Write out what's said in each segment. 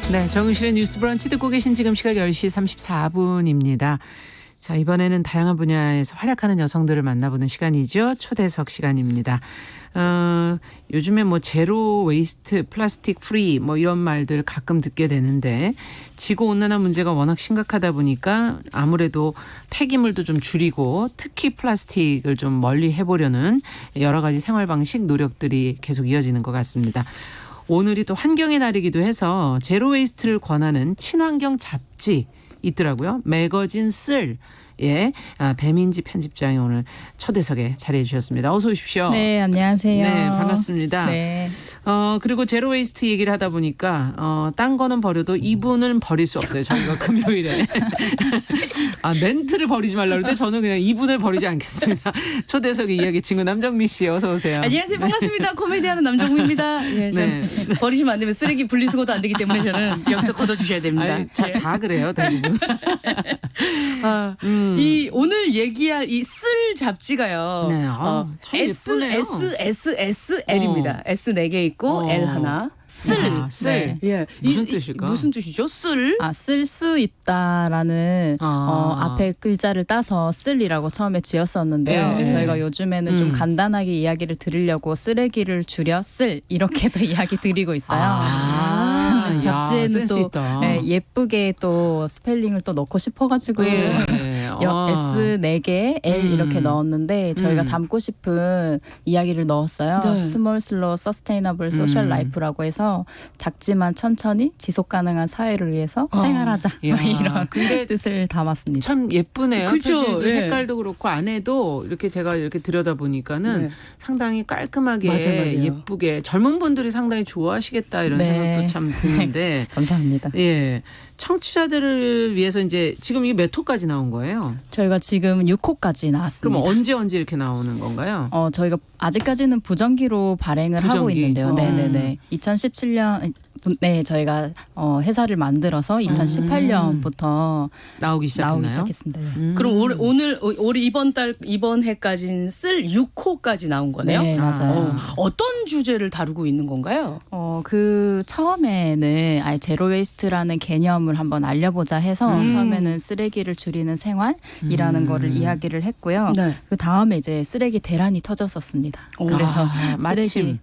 네, 정은실의 뉴스 브런치 듣고 계신 지금 시각 10시 34분입니다. 자, 이번에는 다양한 분야에서 활약하는 여성들을 만나보는 시간이죠. 초대석 시간입니다. 요즘에 뭐 제로 웨이스트, 플라스틱 프리 뭐 이런 말들 가끔 듣게 되는데 지구온난화 문제가 워낙 심각하다 보니까 아무래도 폐기물도 좀 줄이고 특히 플라스틱을 좀 멀리 해보려는 여러 가지 생활 방식 노력들이 계속 이어지는 것 같습니다. 오늘이 또 환경의 날이기도 해서 제로 웨이스트를 권하는 친환경 잡지 있더라고요. 매거진 쓸. 예, 배민지 편집장이 오늘 초대석에 자리해 주셨습니다. 어서 오십시오. 네, 안녕하세요. 네, 반갑습니다. 네. 그리고 제로 웨이스트 얘기를 하다 보니까 딴 거는 버려도 이분은 버릴 수 없어요. 저희가 금요일에 멘트를 버리지 말라고 그러는데 저는 그냥 이분을 버리지 않겠습니다. 초대석의 이야기 친구 남정미 씨 어서 오세요. 안녕하세요. 반갑습니다. 코미디하는 남정미입니다. 예, 네. 버리시면 안 되면 쓰레기 분리수거도 안 되기 때문에 저는 여기서 걷어주셔야 됩니다. 아니, 다 그래요, 대부분. 이 오늘 얘기할 이 쓸 잡지가요. 네, 참 예쁘네요. SSSL입니다. S 4개 있고 L 하나. 쓸. 쓸. 예. 무슨 뜻일까? 무슨 뜻이죠? 쓸. 쓸 수 있다라는 앞에 글자를 따서 쓸이라고 처음에 지었었는데요. 네. 저희가 요즘에는 좀 간단하게 이야기를 드리려고 쓰레기를 줄여 쓸 이렇게도 이야기 드리고 있어요. 잡지에는 또 예쁘게 또 스펠링을 또 넣고 싶어가지고 S 4개 L 이렇게 넣었는데 저희가 담고 싶은 이야기를 넣었어요. 네. 스몰 슬로우 서스테이너블 소셜 라이프라고 해서 작지만 천천히 지속 가능한 사회를 위해서 생활하자 이런 뜻을 담았습니다. 참 예쁘네요. 그죠? 표지도 예. 색깔도 그렇고 안에도 이렇게 제가 이렇게 들여다 보니까는 네. 상당히 깔끔하게 맞아요. 예쁘게 젊은 분들이 상당히 좋아하시겠다 이런 네. 생각도 참 드는데 감사합니다. 예. 청취자들을 위해서 이제 지금 이게 몇 호까지 나온 거예요? 저희가 지금 6호까지 나왔습니다. 그럼 언제 이렇게 나오는 건가요? 저희가 아직까지는 부정기로 발행을 하고 부정기? 있는데요. 네네네. 2017년 저희가 회사를 만들어서 2018년부터 나오기 시작했나요? 시작했습니다. 그럼 올 이번 해까지는 쓸 6호까지 나온 거네요. 네, 맞아요. 어떤 주제를 다루고 있는 건가요? 그 처음에는 아예 제로 웨이스트라는 개념을 한번 알려보자 해서 처음에는 쓰레기를 줄이는 생활이라는 거를 이야기를 했고요. 네. 그 다음에 이제 쓰레기 대란이 터졌었습니다. 그래서 마침.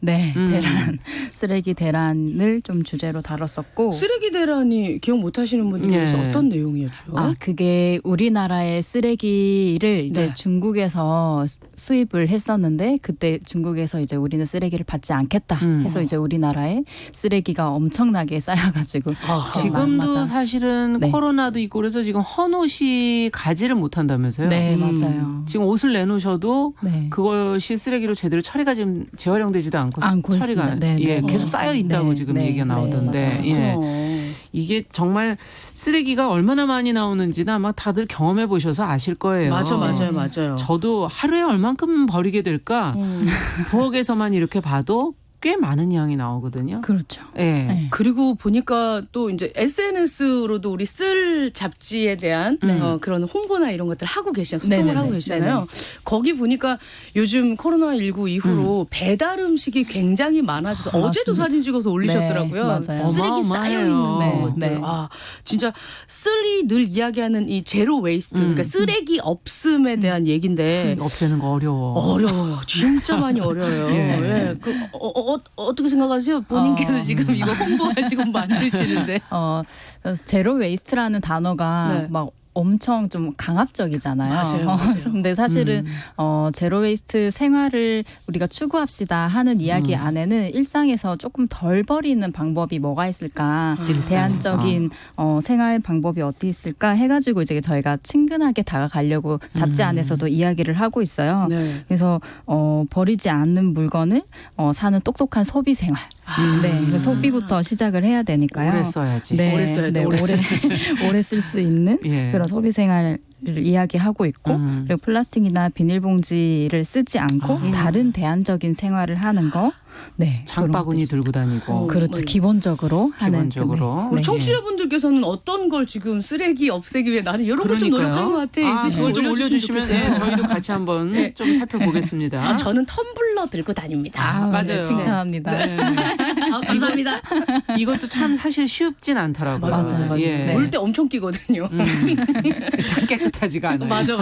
쓰레기 대란을 좀 주제로 다뤘었고. 쓰레기 대란이 기억 못 하시는 분들 위해서 네. 어떤 내용이었죠? 그게 우리나라의 쓰레기를 이제 네. 중국에서 수입을 했었는데 그때 중국에서 이제 우리는 쓰레기를 받지 않겠다 해서 이제 우리나라에 쓰레기가 엄청나게 쌓여가지고 지금도 사실은 네. 코로나도 있고 그래서 지금 헌옷이 가지를 못한다면서요? 네, 맞아요. 지금 옷을 내놓으셔도 네. 그것이 쓰레기로 제대로 처리가 지금 재활용되지도 않고 처리가 있습니다. 네. 계속 쌓여 있다고 네. 지금 네. 얘기가 나오던데 이게 정말 쓰레기가 얼마나 많이 나오는지는 아마 다들 경험해 보셔서 아실 거예요. 맞아요. 저도 하루에 얼만큼 버리게 될까 부엌에서만 이렇게 봐도 꽤 많은 양이 나오거든요. 그렇죠. 예. 네. 그리고 보니까 또 이제 SNS로도 우리 쓸 잡지에 대한 그런 홍보나 이런 것들 하고 소통을 네네네. 하고 계시잖아요. 거기 보니까 요즘 코로나19 이후로 배달 음식이 굉장히 많아져서 어제도 맞습니다. 사진 찍어서 올리셨더라고요. 네, 맞아요. 쓰레기 어마어마해요. 쌓여 있는 것들. 네. 진짜 쓸이 늘 이야기하는 이 제로 웨이스트, 그러니까 쓰레기 없음에 대한 얘기인데 없애는 거 어려워요. 진짜 많이 어려워요. 예. 어떻게 생각하세요? 본인께서 지금 이거 홍보하시고 만드시는데. 제로 웨이스트라는 단어가 네. 막 엄청 좀 강압적이잖아요. 맞아요. 근데 사실은 제로 웨이스트 생활을 우리가 추구합시다 하는 이야기 안에는 일상에서 조금 덜 버리는 방법이 뭐가 있을까, 대안적인 생활 방법이 어디 있을까 해가지고 이제 저희가 친근하게 다가가려고 잡지 안에서도 이야기를 하고 있어요. 네. 그래서 버리지 않는 물건을 사는 똑똑한 소비 생활. 그래서 소비부터 시작을 해야 되니까요. 오래 써야지. 오래 써야 돼, 오래 오래 쓸 수 있는 예. 그런 소비 생활을 이야기하고 있고 그리고 플라스틱이나 비닐봉지를 쓰지 않고 다른 대안적인 생활을 하는 거 네. 장바구니 들고 다니고. 그렇죠. 기본적으로 하는. 기본적으로. 우리 네. 청취자분들께서는 어떤 걸 지금 쓰레기 없애기 위해 나는 이런 걸 좀 노력하는 것 같아. 있으시면 그걸 좀 올려주시면 좋겠어요. 저희도 같이 한번 좀 살펴보겠습니다. 저는 텀블러 들고 다닙니다. 맞아요. 네, 칭찬합니다. 감사합니다. 이것도 참 사실 쉽진 않더라고요. 맞아요. 예. 네. 물 때 엄청 끼거든요. 참 깨끗하지가 않아요. 맞아.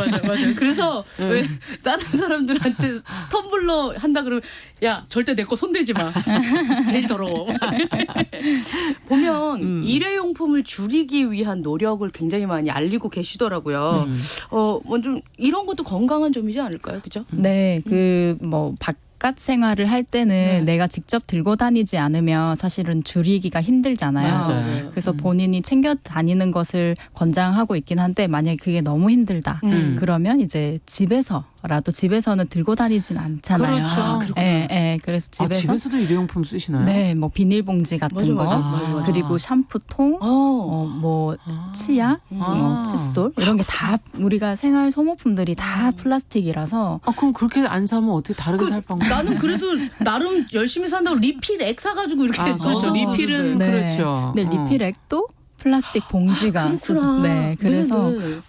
그래서 왜 다른 사람들한테 텀블러 한다 그러면 야 절대 내 거 손대지 마. 제일 더러워. 보면 일회용품을 줄이기 위한 노력을 굉장히 많이 알리고 계시더라고요. 뭐 좀 이런 것도 건강한 점이지 않을까요, 그죠? 네, 바깥 생활을 할 때는 내가 직접 들고 다니지 않으면 사실은 줄이기가 힘들잖아요. 맞아요. 그래서 본인이 챙겨 다니는 것을 권장하고 있긴 한데 만약에 그게 너무 힘들다. 그러면 이제 집에서는 들고 다니진 않잖아요. 그렇죠. 예. 그래서 집에서도 일회용품 쓰시나요? 네, 뭐 비닐봉지 같은 거, 맞아. 그리고 샴푸통, 치약, 칫솔 이런 게 다 우리가 생활 소모품들이 다 플라스틱이라서 그럼 그렇게 안 사면 어떻게 다르게 살 방법? 나는 그래도 나름 열심히 산다고 리필 액 사가지고 이렇게 그렇죠. 넣어서 리필은 네. 그렇죠. 네, 리필액도 플라스틱 봉지가 그렇구나. 네, 그래서 네.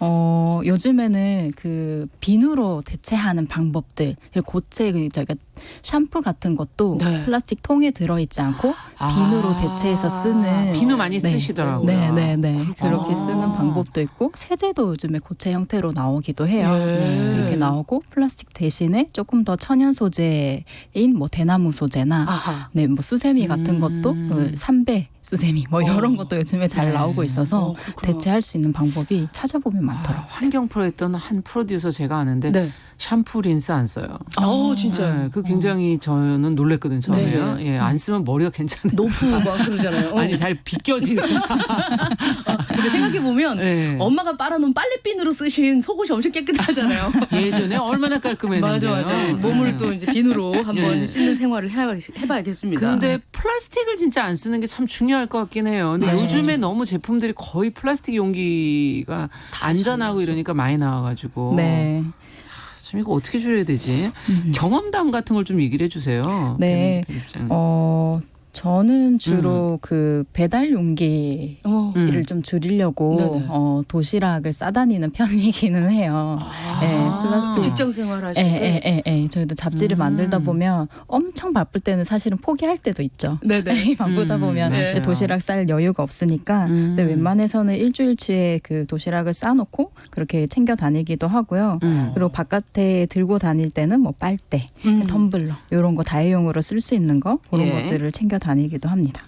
요즘에는 그 비누로 대체하는 방법들 그리고 고체 저희가 샴푸 같은 것도 네. 플라스틱 통에 들어있지 않고 비누로 대체해서 쓰는 비누 많이 네. 쓰시더라고요. 네. 그렇게 쓰는 방법도 있고 세제도 요즘에 고체 형태로 나오기도 해요. 예. 그렇게 나오고 플라스틱 대신에 조금 더 천연 소재인 뭐 대나무 소재나 아하. 네, 뭐 수세미 같은 것도 삼배 수세미 뭐 이런 것도 요즘에 잘 나오고 있어서 그렇구나. 대체할 수 있는 방법이 찾아보면 많더라고요. 환경 프로 했던 한 프로듀서 제가 아는데 네. 샴푸 린스 안 써요. 진짜요? 네, 그 굉장히 저는 놀랬거든요. 처음에요. 예, 안 쓰면 머리가 괜찮아요. 노프 막 그러잖아요. 아니 잘 비껴지는. 근데 생각해 보면 네. 엄마가 빨아놓은 빨래비누로 쓰신 속옷이 엄청 깨끗하잖아요. 예전에 얼마나 깔끔했는데요. 맞아. 몸을 또 이제 비누로 한번 예. 씻는 생활을 해봐야겠습니다. 근데 플라스틱을 진짜 안 쓰는 게 참 중요할 것 같긴 해요. 근데 맞아요. 요즘에 너무 제품들이 거의 플라스틱 용기가 안전하고 이러니까 많이 나와가지고. 네. 참 이거 어떻게 줄여야 되지? 경험담 같은 걸 좀 얘기를 해주세요. 네. 김 입장. 저는 주로 그 배달 용기를 좀 줄이려고 네네. 도시락을 싸다니는 편이기는 해요. 네, 플라스틱 직장 생활 하실 때. 저희도 잡지를 만들다 보면 엄청 바쁠 때는 사실은 포기할 때도 있죠. 네네. 바쁘다 보면 네. 이제 도시락 쌀 여유가 없으니까. 근데 웬만해서는 일주일치에 그 도시락을 싸놓고 그렇게 챙겨 다니기도 하고요. 그리고 바깥에 들고 다닐 때는 뭐 빨대, 텀블러 이런 거 다회용으로 쓸 수 있는 거 그런 예. 것들을 챙겨 다니기도 합니다.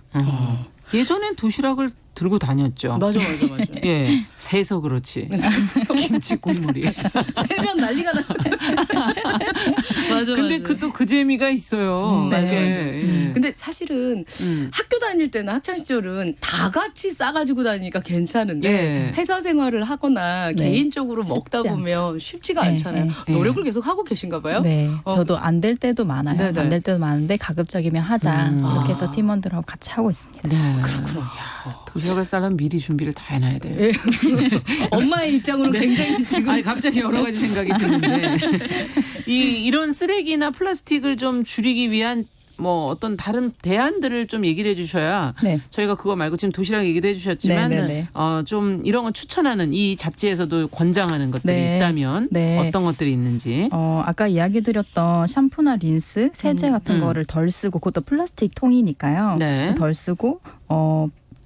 예전엔 도시락을 들고 다녔죠. 맞아. 예, 새서 그렇지. 김치 국물이. 세면 난리가 나. 맞아. 근데 그 재미가 있어요. 맞아. 예. 근데 사실은 학교 다닐 때나 학창 시절은 다 같이 싸가지고 다니니까 괜찮은데 예. 회사 생활을 하거나 네. 개인적으로 먹다 쉽지 보면 쉽지가 네, 않잖아요. 네. 노력을 계속 하고 계신가 봐요. 네, 저도 안 될 때도 많아요. 네네. 안 될 때도 많은데 가급적이면 하자 이렇게 해서 팀원들하고 같이 하고 있습니다. 네. 그렇구나. 도시락을 싸려면 미리 준비를 다 해놔야 돼요. 예. 엄마의 입장으로 굉장히 지금 아니 갑자기 여러 가지 생각이 드는데 이런 쓰레기나 플라스틱을 좀 줄이기 위한 뭐 어떤 다른 대안들을 좀 얘기를 해주셔야 네. 저희가 그거 말고 지금 도시락 얘기도 해주셨지만 네. 좀 이런 거 추천하는 이 잡지에서도 권장하는 것들이 네. 있다면 네. 어떤 것들이 있는지. 아까 이야기 드렸던 샴푸나 린스, 세제 같은 거를 덜 쓰고 그것도 플라스틱 통이니까요. 네. 덜 쓰고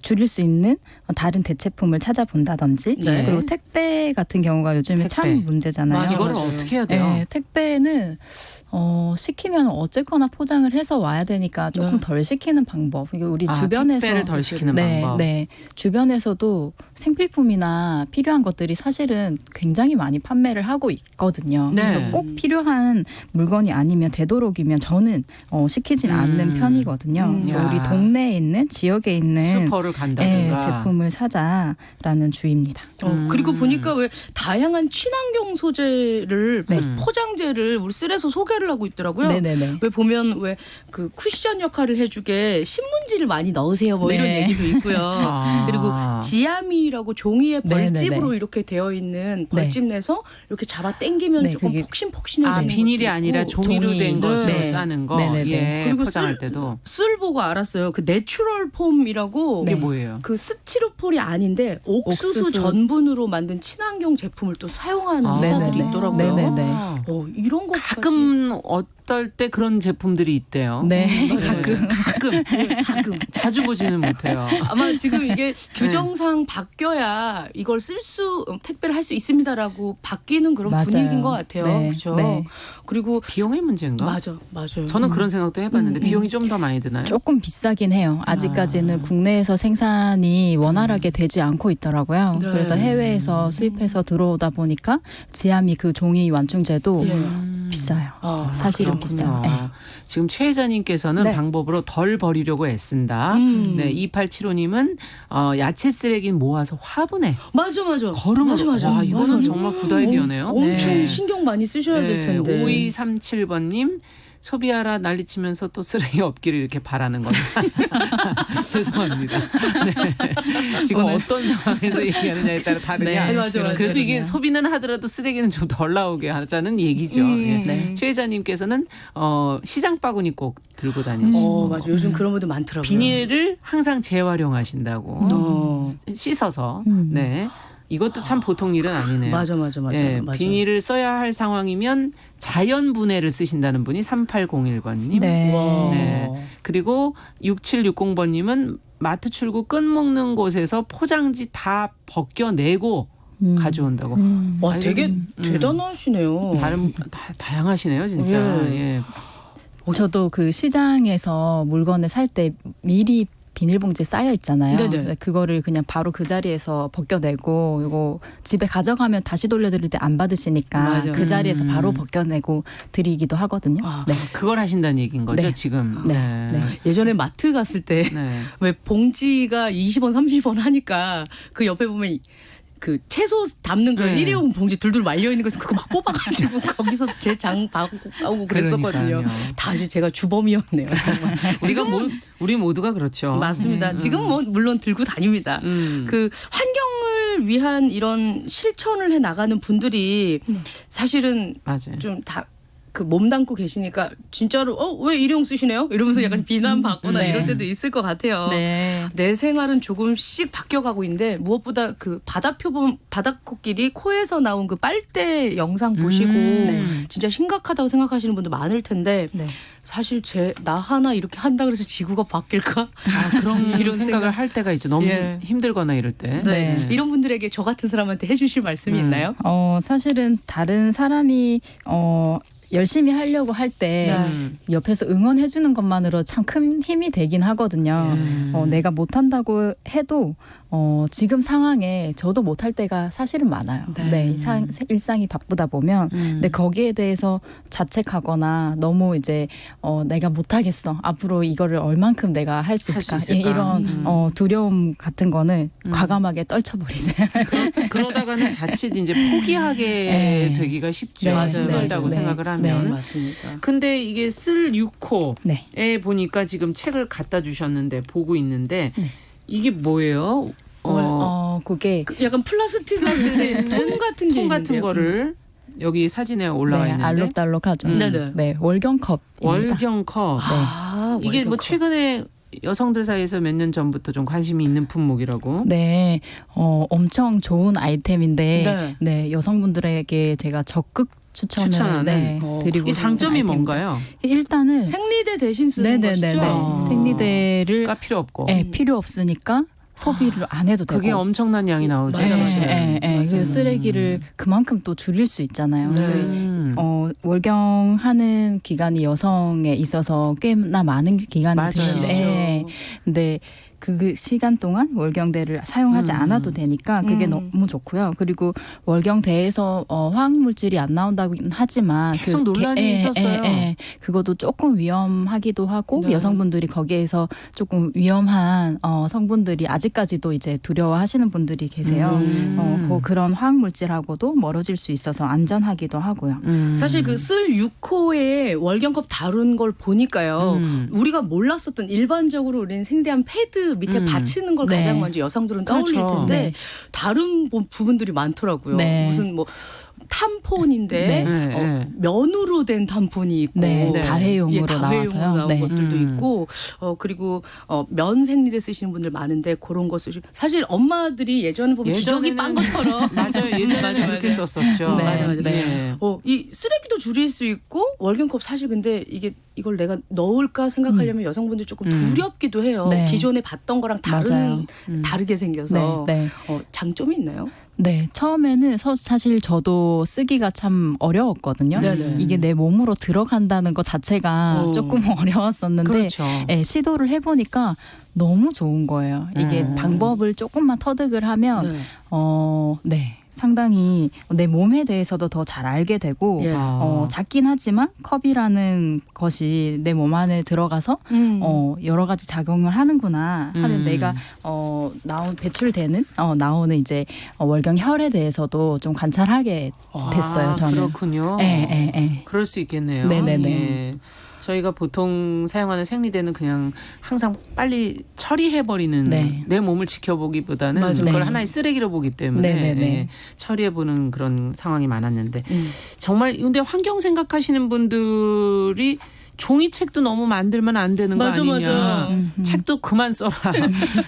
줄일 수 있는 다른 대체품을 찾아본다든지 네. 그리고 택배 같은 경우가 요즘에 택배. 참 문제잖아요. 맞아. 이거를 맞아요. 어떻게 해야 돼요? 네, 택배는 시키면 어쨌거나 포장을 해서 와야 되니까 조금 네. 덜 시키는 방법. 이게 우리 주변에서 택배를 덜 시키는 네, 방법. 네. 주변에서도 생필품이나 필요한 것들이 사실은 굉장히 많이 판매를 하고 있거든요. 네. 그래서 꼭 필요한 물건이 아니면 되도록이면 저는 시키진 않는 편이거든요. 그래서 야. 우리 동네에 있는 지역에 있는 슈퍼를 스토어를 간다든가. 제품을 사자라는 주의입니다. 그리고 보니까 왜 다양한 친환경 소재를 네. 포장재를 우리 쓸에서 소개를 하고 있더라고요. 네네네. 왜 보면 왜 그 쿠션 역할을 해주게 신문지를 많이 넣으세요 뭐 이런 네. 얘기도 있고요. 아. 그리고 지아미라고 종이에 벌집으로 네네네. 이렇게 되어 있는 벌집 내서 이렇게 잡아 당기면 네, 조금 그게- 폭신폭신해지는 비닐이 것도 아니라 있고. 종이로 종이. 된 것으로 네. 싸는 거. 네네네. 예, 그리고 포장할 때도. 쓸 보고 알았어요. 그 내추럴 폼이라고 이게 뭐예요? 그 스티로폴이 아닌데 옥수수, 옥수수. 전분으로 만든 친환경 제품을 또 사용하는 아. 회사들이 네네네. 있더라고요. 네네네. 이런 것 가끔 어떨 때 그런 제품들이 있대요. 네, 가끔. 가끔 자주 보지는 못해요. 아마 지금 이게 규정상 바뀌어야 이걸 택배를 할 수 있습니다라고 바뀌는 그런 맞아요. 분위기인 것 같아요. 네. 그렇죠. 네. 그리고 비용의 문제인가? 맞아요. 저는 그런 생각도 해봤는데 비용이 좀 더 많이 드나요? 조금 비싸긴 해요. 아직까지는 국내에서 생산이 원활하게 되지 않고 있더라고요. 네. 그래서 해외에서 수입해서 들어오다 보니까 지아미 그 종이 완충제도 예. 비싸요. 아, 사실은 그렇군요. 비싸요. 네. 지금 최 회장님께서는 네. 방법으로 덜 버리려고 애쓴다. 네, 2875님은 야채 쓰레기는 모아서 화분에 맞아. 거름으로. 맞아. 와, 이거는 맞아. 정말 굿 아이디어네요. 엄청 네. 신경 많이 쓰셔야 될 텐데. 5237번님 소비하라 난리치면서 또 쓰레기 없기를 이렇게 바라는 겁니다. 죄송합니다. 네. 지금 어떤 상황에서 얘기하느냐에 따라 다르냐. 네, 맞아. 그래도 이게 소비는 하더라도 쓰레기는 좀 덜 나오게 하자는 얘기죠. 예. 네. 최 회장님께서는 시장 바구니 꼭 들고 다니시고 맞아. 요즘 그런 분들 많더라고요. 비닐을 항상 재활용하신다고 씻어서 네. 이것도 참 보통 일은 아니네요. 맞아. 예, 비닐을 써야 할 상황이면 자연 분해를 쓰신다는 분이 3801번님. 네. 와. 네. 그리고 6760번님은 마트 출구 끈 묶는 곳에서 포장지 다 벗겨내고 가져온다고. 와, 아니, 되게 대단하시네요. 다양하시네요, 진짜. 예. 예. 저도 그 시장에서 물건을 살 때 미리 비닐봉지에 쌓여 있잖아요. 네네. 그거를 그냥 바로 그 자리에서 벗겨내고 이거 집에 가져가면 다시 돌려드릴 때 안 받으시니까 맞아. 그 자리에서 바로 벗겨내고 드리기도 하거든요. 네. 그걸 하신다는 얘기인 거죠, 네. 지금. 네. 네. 예전에 마트 갔을 때 왜 네. 봉지가 20원, 30원 하니까 그 옆에 보면 그 채소 담는 그런 네. 일회용 봉지 둘둘 말려 있는 거서 그거 막 뽑아가지고 거기서 제 장 봐오고 그랬었거든요. 그러니까요. 다 제가 주범이었네요. 정말. 우리 모두가 그렇죠. 맞습니다. 지금 뭐 물론 들고 다닙니다. 그 환경을 위한 이런 실천을 해 나가는 분들이 사실은 맞아요. 좀 다 그 몸담고 계시니까 진짜로 왜 일회용 쓰시네요? 이러면서 약간 비난받거나 네. 이럴 때도 있을 것 같아요. 네. 내 생활은 조금씩 바뀌어가고 있는데 무엇보다 그 바다코끼리 코에서 나온 그 빨대 영상 보시고 진짜 심각하다고 생각하시는 분도 많을 텐데 네. 사실 나 하나 이렇게 한다 그래서 지구가 바뀔까? 그런 이런 생각을 할 때가 있죠. 너무 예. 힘들거나 이럴 때. 네. 네. 이런 분들에게 저 같은 사람한테 해주실 말씀이 있나요? 사실은 다른 사람이 열심히 하려고 할 때 옆에서 응원해 주는 것만으로 참 큰 힘이 되긴 하거든요. 내가 못한다고 해도 지금 상황에 저도 못할 때가 사실은 많아요. 네. 일상이 바쁘다 보면 근데 거기에 대해서 자책하거나 너무 이제 내가 못하겠어. 앞으로 이거를 얼만큼 내가 할 수 있을까. 이런 두려움 같은 거는 과감하게 떨쳐버리세요. 그러다가는 자칫 이제 포기하게 네. 되기가 쉽죠. 네, 맞아요. 힘들다고 네. 생각을 하면. 네. 맞습니다. 근데 이게 쓸 6호에 네. 보니까 지금 책을 갖다 주셨는데 보고 있는데 이게 뭐예요? 그게 약간 플라스틱 같은 통 같은 게 통 같은 있는데요. 거를 여기 사진에 올라와 네, 있는데 알록달록하죠. 네네. 네, 월경컵입니다. 월경컵. 이게 뭐 최근에 여성들 사이에서 몇 년 전부터 좀 관심이 있는 품목이라고. 네, 엄청 좋은 아이템인데, 네. 네, 여성분들에게 제가 적극 추천을 추천하는? 드리고 이 장점이 있는 아이템입니다. 뭔가요? 일단은 생리대 대신 쓰는 것이죠. 생리대를 까 필요 없고. 필요 없으니까 소비를 안 해도 되고. 그게 엄청난 양이 나오죠. 맞아요. 사실은. 그 쓰레기를 그만큼 또 줄일 수 있잖아요. 네. 월경하는 기간이 여성에 있어서 꽤나 많은 기간이 맞아요. 드는데, 근데 그 시간 동안 월경대를 사용하지 않아도 되니까 그게 너무 좋고요. 그리고 월경대에서 화학물질이 안 나온다긴 하지만 계속 논란이 있었어요. 그것도 조금 위험하기도 하고 네. 여성분들이 거기에서 조금 위험한 성분들이 아직까지도 이제 두려워하시는 분들이 계세요. 그런 화학물질하고도 멀어질 수 있어서 안전하기도 하고요. 사실 그 쓸 6호에 월경컵 다룬 걸 보니까요. 우리가 몰랐었던 일반적으로 우리는 생대한 패드 밑에 받치는 걸 네. 가장 먼저 여성들은 떠올릴 그렇죠. 텐데 네. 다른 부분들이 많더라고요. 네. 무슨 뭐 탐폰인데 네. 면으로 된 탐폰이 있고 네, 네. 다회용으로 다회용으로 나와서요. 나온 네. 것들도 있고 그리고 면 생리대 쓰시는 분들 많은데 그런 거 쓰시고 사실 엄마들이 예전에 보면 기저귀 빤 것처럼 맞아요. 예전에 그렇게 썼었죠. 네. 맞아. 네. 이 쓰레기도 줄일 수 있고 월경컵 사실 근데 이걸 내가 넣을까 생각하려면 여성분들 조금 두렵기도 해요. 네. 기존에 봤던 거랑 맞아요. 다르게 생겨서 네. 장점이 있나요? 네, 처음에는 사실 저도 쓰기가 참 어려웠거든요. 네네. 이게 내 몸으로 들어간다는 것 자체가 조금 어려웠었는데 그렇죠. 네, 시도를 해보니까 너무 좋은 거예요. 이게 방법을 조금만 터득을 하면 네, 상당히 내 몸에 대해서도 더 잘 알게 되고 예. 작긴 하지만 컵이라는 것이 내 몸 안에 들어가서 여러 가지 작용을 하는구나 하면 내가 배출되는 나오는 이제 월경혈에 대해서도 좀 관찰하게 됐어요. 저는. 그렇군요. 예. 그럴 수 있겠네요. 네네네. 예. 저희가 보통 사용하는 생리대는 그냥 항상 빨리 처리해버리는 네. 내 몸을 지켜보기보다는 맞아요. 그걸 네. 하나의 쓰레기로 보기 때문에 네네네. 예, 처리해보는 그런 상황이 많았는데 정말 근데 환경 생각하시는 분들이 종이책도 너무 만들면 안 되는 거 맞아, 아니냐. 맞아. 책도 그만 써라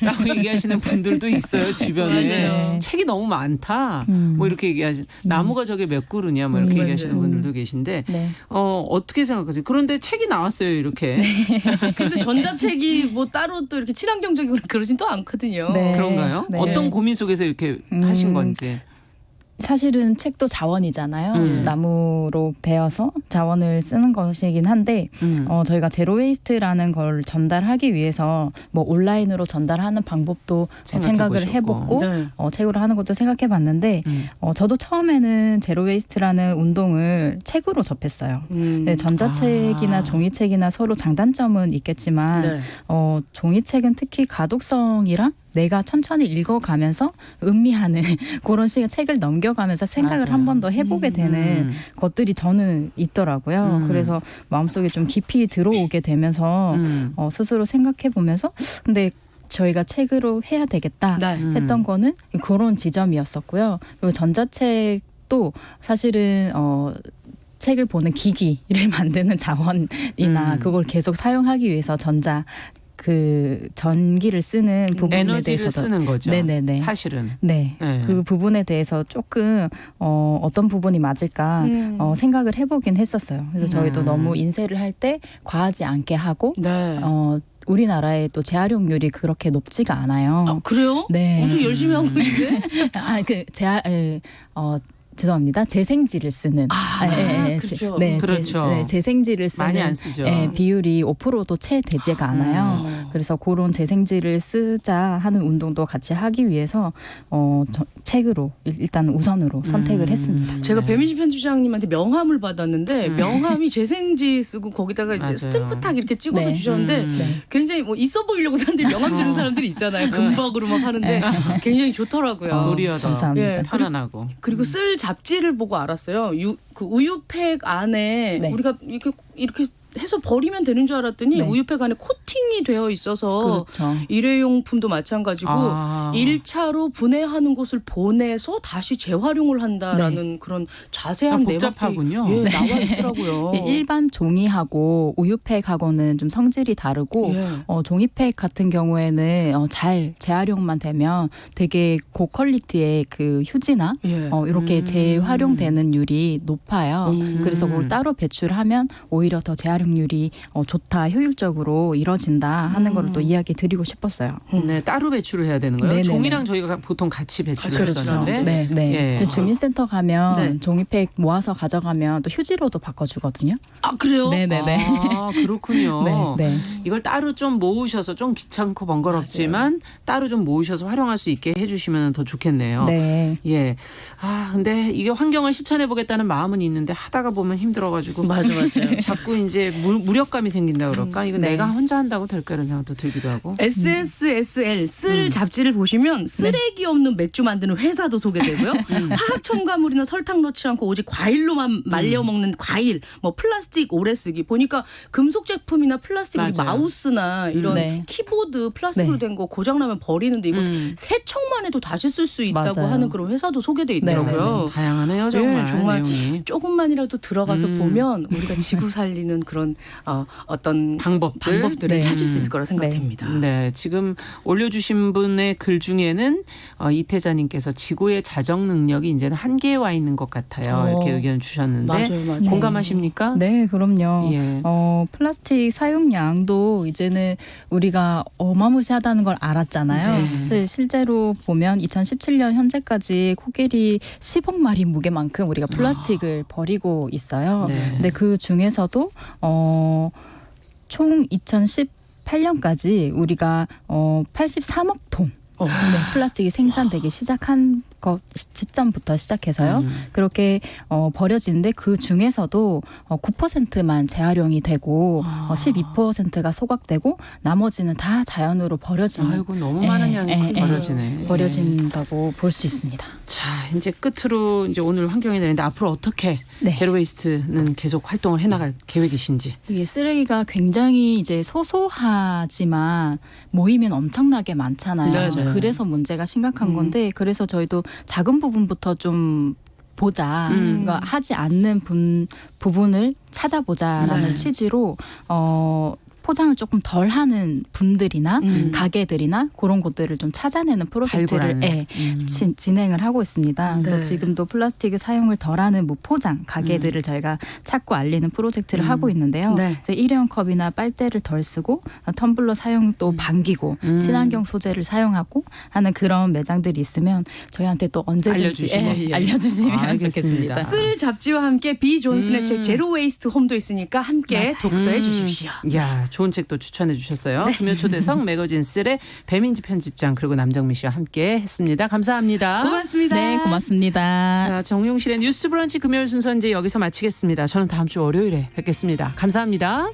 라고 얘기하시는 분들도 있어요. 주변에. 맞아요. 책이 너무 많다. 뭐 이렇게 얘기하시는 나무가 저게 몇 그루냐 뭐 이렇게 얘기하시는 분들도 계신데 네. 어떻게 생각하세요? 그런데 책이 나왔어요. 이렇게. 근데 전자책이 뭐 따로 또 이렇게 친환경적이고 그러진 또 않거든요. 네. 그런가요? 네. 어떤 고민 속에서 이렇게 하신 건지. 사실은 책도 자원이잖아요. 나무로 베어서 자원을 쓰는 것이긴 한데 저희가 제로 웨이스트라는 걸 전달하기 위해서 뭐 온라인으로 전달하는 방법도 생각을 해보고 네. 책으로 하는 것도 생각해봤는데 저도 처음에는 제로 웨이스트라는 운동을 책으로 접했어요. 네, 전자책이나 종이책이나 서로 장단점은 있겠지만 네. 종이책은 특히 가독성이랑 내가 천천히 읽어가면서 음미하는 그런 식의 책을 넘겨가면서 생각을 맞아요. 한 번 더 해보게 되는 것들이 저는 있더라고요. 그래서 마음속에 좀 깊이 들어오게 되면서 스스로 생각해보면서 근데 저희가 책으로 해야 되겠다 네. 했던 거는 그런 지점이었었고요. 그리고 전자책도 사실은 책을 보는 기기를 만드는 자원이나 그걸 계속 사용하기 위해서 전기를 쓰는 부분에 에너지를 대해서도 쓰는 거죠. 네네네. 사실은. 네. 네. 그 부분에 대해서 조금 어떤 부분이 맞을까 생각을 해보긴 했었어요. 그래서 저희도 너무 인쇄를 할 때 과하지 않게 하고 네. 우리나라의 또 재활용률이 그렇게 높지가 않아요. 아, 그래요? 네. 엄청 열심히 하고 있는데. 죄송합니다. 재생지를 쓰는. 그렇죠. 그렇죠. 재생지를 쓰는. 많이 안 쓰죠. 비율이 5%도 채 되지가 않아요. 그래서 그런 재생지를 쓰자 하는 운동도 같이 하기 위해서 책으로 일단 우선으로 선택을 했습니다. 제가 배민지 편집장님한테 명함을 받았는데 명함이 재생지 쓰고 거기다가 이제 맞아요. 스탬프 탁 이렇게 찍어서 네. 주셨는데 굉장히 뭐 있어 보이려고 사람들이 명함 주는 사람들이 있잖아요. 금박으로 막 하는데 굉장히 좋더라고요. 도리어 더 감사합니다. 예, 편안하고. 그리고 쓸 잡지를 보고 알았어요. 그 우유팩 안에 네. 우리가 이렇게 해서 버리면 되는 줄 알았더니 네. 우유팩 안에 코팅이 되어 있어서 그렇죠. 일회용품도 마찬가지고 1차로 분해하는 곳을 보내서 다시 재활용을 한다라는 그런 자세한 복잡하군요. 내막이 나와 있더라고요. 일반 종이하고 우유팩하고는 좀 성질이 다르고 종이팩 같은 경우에는 잘 재활용만 되면 되게 고퀄리티의 그 휴지나 이렇게 재활용되는 율이 높아요. 그래서 그걸 따로 배출하면 오히려 더 재활용 재활용률이 좋다, 효율적으로 이뤄진다 하는 거를 또 이야기 드리고 싶었어요. 네, 따로 배출을 해야 되는 거예요. 네네네. 종이랑 저희가 보통 같이 배출을 그렇죠. 했었는데. 네, 네. 예. 그 주민센터 가면 네. 종이팩 모아서 가져가면 또 휴지로도 바꿔주거든요. 아 그래요? 네네네. 아, 그렇군요. 네, 네. 이걸 따로 좀 모으셔서 좀 귀찮고 번거롭지만 따로 좀 모으셔서 활용할 수 있게 해주시면 더 좋겠네요. 네. 예. 아, 근데 이게 환경을 실천해 보겠다는 마음은 있는데 하다가 보면 힘들어가지고. 맞아요. 자꾸 이제 무력감이 생긴다 그럴까? 이건 네. 내가 혼자 한다고 될까 이런 생각도 들기도 하고. SSSL 쓸 잡지를 보시면 쓰레기 없는 맥주 만드는 회사도 소개되고요. 화학 첨가물이나 설탕 넣지 않고 오직 과일로만 말려 먹는 과일, 뭐 플라스틱 오래 쓰기. 보니까 금속 제품이나 플라스틱 우리 맞아요. 마우스나 이런 네. 키보드 플라스틱으로 네. 된 거 고장 나면 버리는데 이거 세척만 해도 다시 쓸 수 있다고 맞아요. 하는 그런 회사도 소개돼 있더라고요. 다양하네요, 정말. 네, 정말 내용이. 조금만이라도 들어가서 보면 우리가 지구 살리는 그런 어떤 방법들을 네. 찾을 수 있을 거라 생각됩니다. 네, 지금 올려주신 분의 글 중에는 이태자님께서 지구의 자정 능력이 이제는 한계에 와 있는 것 같아요. 이렇게 의견 주셨는데 맞아요. 공감하십니까? 네, 그럼요. 예. 플라스틱 사용량도 이제는 우리가 어마무시하다는 걸 알았잖아요. 네. 근데 실제로 보면 2017년 현재까지 코끼리 10억 마리 무게만큼 우리가 플라스틱을 버리고 있어요. 네. 근데 그 중에서도 총 2018년까지 우리가 83억 톤 네, 플라스틱이 생산되기 시작한 것 시점부터 시작해서요. 그렇게 버려지는데 그 중에서도 9%만 재활용이 되고 12%가 소각되고 나머지는 다 자연으로 버려지는. 아이고 너무 많은 양이 버려지네. 버려진다고 볼 수 있습니다. 자, 이제 끝으로 이제 오늘 환경이 되는데 앞으로 어떻게 네. 제로 웨이스트는 계속 활동을 해나갈 계획이신지. 이게 쓰레기가 굉장히 이제 소소하지만 모이면 엄청나게 많잖아요. 네. 그래서 문제가 심각한 건데 그래서 저희도 작은 부분부터 좀 보자. 그러니까 하지 않는 부분을 찾아보자라는 네. 취지로 포장을 조금 덜 하는 분들이나 가게들이나 그런 곳들을 좀 찾아내는 프로젝트를 발굴하는. 진행을 하고 있습니다. 그래서 네. 지금도 플라스틱 사용을 덜하는 무포장 가게들을 저희가 찾고 알리는 프로젝트를 하고 있는데요. 네. 그래서 일회용 컵이나 빨대를 덜 쓰고 텀블러 사용도 반기고 친환경 소재를 사용하고 하는 그런 매장들이 있으면 저희한테 또 언제든지 알려주시고. 알려주시면 알겠습니다. 좋겠습니다. 쓸 잡지와 함께 비 존슨의 책 제로 웨이스트 홈도 있으니까 함께 독서해 주십시오. 야, 좋은 책도 추천해 주셨어요. 금요 초대석 매거진 쓸의 배민지 편집장 그리고 남정미 씨와 함께 했습니다. 감사합니다. 고맙습니다. 네, 고맙습니다. 자, 정용실의 뉴스 브런치 금요일 순서 이제 여기서 마치겠습니다. 저는 다음 주 월요일에 뵙겠습니다. 감사합니다.